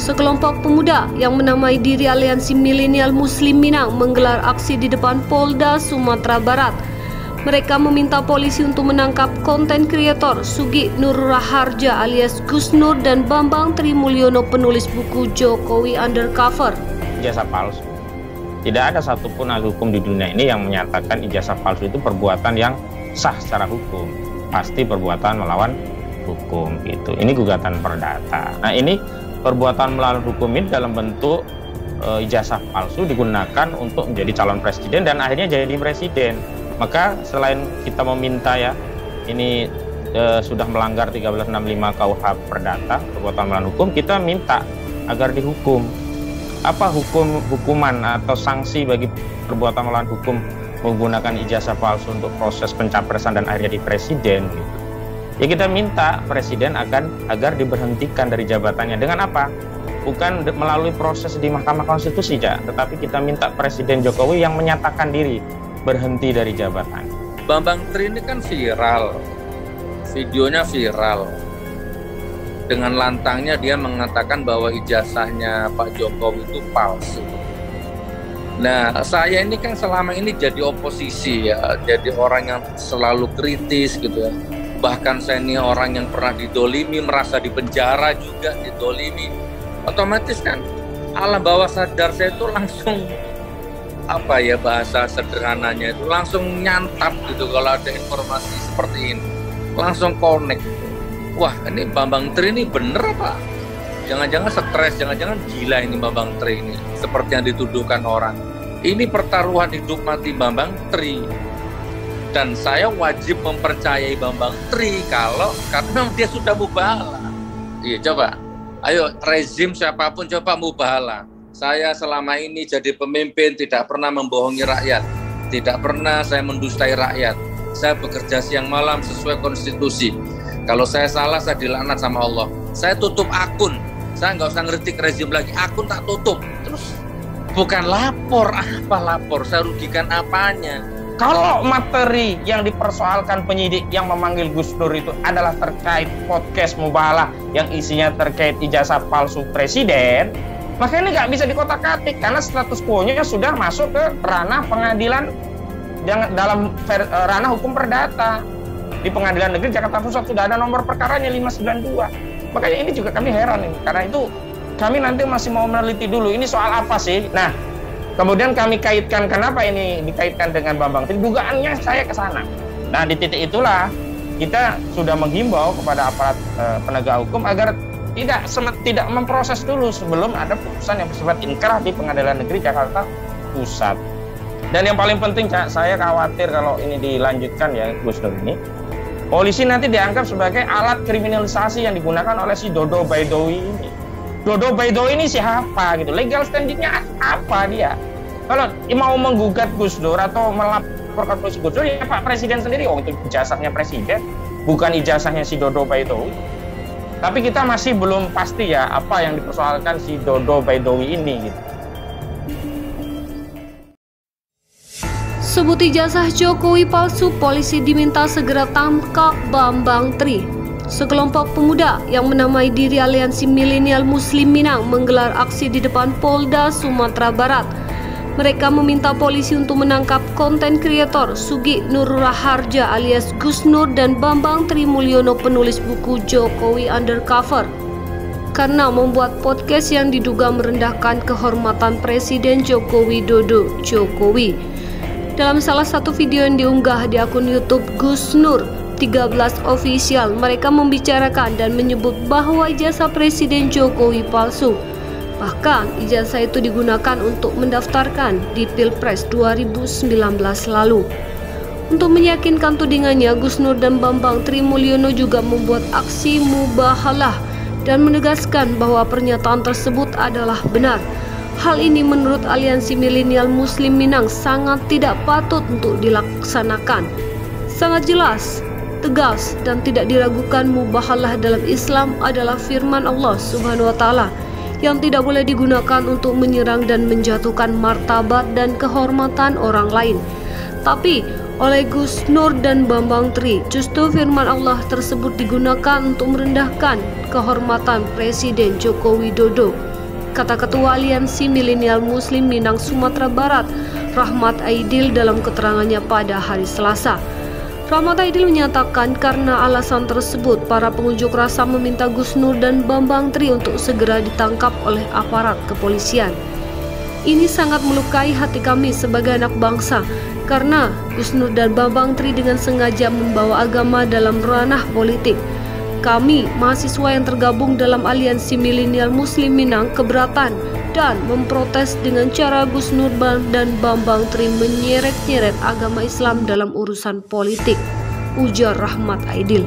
Sekelompok pemuda yang menamai diri Aliansi Milenial Muslim Minang menggelar aksi di depan Polda Sumatera Barat. Mereka meminta polisi untuk menangkap konten kreator Sugi Nur Raharja alias Gus Nur dan Bambang Trimulyono penulis buku Jokowi Undercover. Ijazah palsu. Tidak ada satupun ahli hukum di dunia ini yang menyatakan ijazah palsu itu perbuatan yang sah secara hukum. Pasti perbuatan melawan hukum gitu. Ini gugatan perdata. Nah, ini perbuatan melawan hukum ini dalam bentuk ijazah palsu digunakan untuk menjadi calon presiden dan akhirnya jadi presiden. Maka selain kita meminta ya, ini sudah melanggar 1365 KUH Perdata, perbuatan melawan hukum, kita minta agar dihukum. Apa hukuman atau sanksi bagi perbuatan melawan hukum menggunakan ijazah palsu untuk proses pencapresan dan akhirnya jadi presiden gitu. Ya kita minta presiden agar diberhentikan dari jabatannya. Dengan apa? Bukan melalui proses di Mahkamah Konstitusi, tetapi kita minta Presiden Jokowi yang menyatakan diri berhenti dari jabatan. Bambang Tri ini kan viral, videonya viral. Dengan lantangnya dia mengatakan bahwa ijazahnya Pak Jokowi itu palsu. Nah, saya ini kan selama ini jadi oposisi ya, jadi orang yang selalu kritis gitu ya. Bahkan saya ini orang yang pernah didolimi, merasa di penjara juga didolimi. Otomatis kan alam bawah sadar saya itu langsung, apa ya bahasa sederhananya itu, langsung nyantap gitu kalau ada informasi seperti ini. Langsung connect. Wah, ini Bambang Tri ini bener apa? Jangan-jangan stres, jangan-jangan gila ini Bambang Tri ini. Seperti yang dituduhkan orang. Ini pertaruhan hidup mati Bambang Tri. Dan saya wajib mempercayai Bambang Tri karena dia sudah mubahala. Iya, coba. Ayo, rezim siapapun coba mubahala. Saya selama ini jadi pemimpin tidak pernah membohongi rakyat. Tidak pernah saya mendustai rakyat. Saya bekerja siang malam sesuai konstitusi. Kalau saya salah, saya dilaknat sama Allah. Saya tutup akun. Saya nggak usah ngeritik rezim lagi. Akun tak tutup. Terus bukan lapor. Apa lapor? Saya rugikan apanya? Kalau materi yang dipersoalkan penyidik yang memanggil Gus Nur itu adalah terkait podcast mubahalah yang isinya terkait ijazah palsu presiden, maka ini nggak bisa dikotak-katik karena status quo-nya sudah masuk ke ranah pengadilan dalam ranah hukum perdata. Di Pengadilan Negeri Jakarta Pusat sudah ada nomor perkaranya 592. Makanya ini juga kami heran ini, karena itu kami nanti masih mau meneliti dulu ini soal apa sih. Nah, kemudian kami kaitkan, kenapa ini dikaitkan dengan Bambang Tri, dugaannya saya ke sana. Nah, di titik itulah kita sudah menghimbau kepada aparat penegak hukum agar tidak memproses dulu sebelum ada putusan yang bersifat inkrah di Pengadilan Negeri Jakarta Pusat. Dan yang paling penting, saya khawatir kalau ini dilanjutkan ya Gus Nur ini, polisi nanti dianggap sebagai alat kriminalisasi yang digunakan oleh si Dodo Baidowi ini. Dodo Baidowi ini siapa gitu? Legal standingnya apa dia? Kalau mau menggugat Gus Dur atau melaporkan polisi Gus Dur, ya Pak Presiden sendiri. Oh, itu ijazahnya Presiden, bukan ijazahnya si Dodo Baidowi. Tapi kita masih belum pasti ya apa yang dipersoalkan si Dodo Baidowi ini gitu. Sebut ijazah Jokowi palsu, polisi diminta segera tangkap Bambang Tri. Sekelompok pemuda yang menamai diri Aliansi Milenial Muslim Minang menggelar aksi di depan Polda Sumatera Barat. Mereka meminta polisi untuk menangkap konten kreator Sugi Nur Raharja alias Gus Nur dan Bambang Trimulyono penulis buku Jokowi Undercover karena membuat podcast yang diduga merendahkan kehormatan Presiden Joko Widodo Jokowi. Dalam salah satu video yang diunggah di akun YouTube Gus Nur 13 Official, mereka membicarakan dan menyebut bahwa ijazah Presiden Jokowi palsu. Bahkan ijazah itu digunakan untuk mendaftarkan di Pilpres 2019 lalu. Untuk meyakinkan tudingannya, Gus Nur dan Bambang Trimulyono juga membuat aksi mubahalah dan menegaskan bahwa pernyataan tersebut adalah benar. Hal ini menurut Aliansi Milenial Muslim Minang sangat tidak patut untuk dilaksanakan. Sangat jelas, tegas dan tidak diragukan mubahalah dalam Islam adalah firman Allah Subhanahu wa taala yang tidak boleh digunakan untuk menyerang dan menjatuhkan martabat dan kehormatan orang lain. Tapi oleh Gus Nur dan Bambang Tri, justru firman Allah tersebut digunakan untuk merendahkan kehormatan Presiden Joko Widodo. kata Ketua Aliansi Milenial Muslim Minang Sumatera Barat, Rahmat Aidil dalam keterangannya pada hari Selasa. Rahmat Aidil menyatakan karena alasan tersebut, para pengunjuk rasa meminta Gus Nur dan Bambang Tri untuk segera ditangkap oleh aparat kepolisian. Ini sangat melukai hati kami sebagai anak bangsa, karena Gus Nur dan Bambang Tri dengan sengaja membawa agama dalam ranah politik. Kami, mahasiswa yang tergabung dalam Aliansi Milenial Muslim Minang, keberatan dan memprotes dengan cara Gus Nur dan Bambang Tri menyeret-nyeret agama Islam dalam urusan politik, ujar Rahmat Aidil.